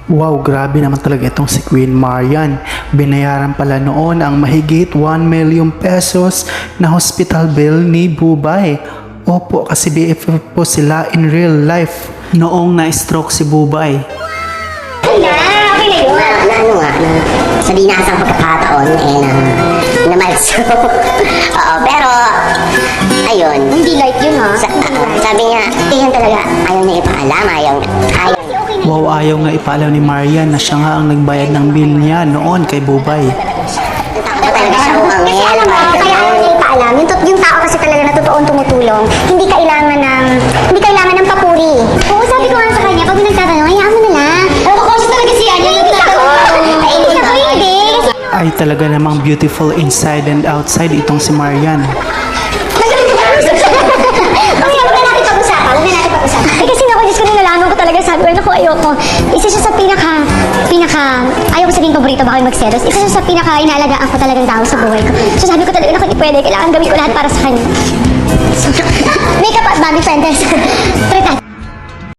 Wow, grabe naman talaga itong si Queen Marian. Binayaran pala noon ang mahigit 1 million pesos na hospital bill ni Bubay. Opo, kasi BFF po sila in real life noong na-stroke si Bubay. Okay na yun. Sa dinasang pagkakataon, na ma-stroke. Oo, pero, ayun. Hindi light yun, ha? Sabi niya, yan talaga, ayaw niya ipaalam, ayaw. Wow, ayaw nga ipaalam ni Marian na siya nga ang nagbayad ng bill niya noon kay Bubay. Takbo talaga siya umangin. Kasi alam mo, kaya ayaw niya ipaalam. Yung tao kasi talaga na totoong tumutulong, hindi kailangan ng papuri. Oo, sabi ko nga sa kanya, pag nagtatanong, hayaan mo na lang. Oo, kasi talaga siya. Hindi. Ay talaga namang beautiful inside and outside itong si Marian. Kasi nga ako, Diyos ko, nalaman ko talaga, sabi ko, naku, ayoko. Isa siya sa ayaw ko sabihin paborito, baka may magselos. Isa siya sa inaalagaan ko talagang tao sa buhay ko. So sabi ko talaga, naku, hindi pwede, kailangan gawin ko lahat para sa kanya. So, makeup at body frienders.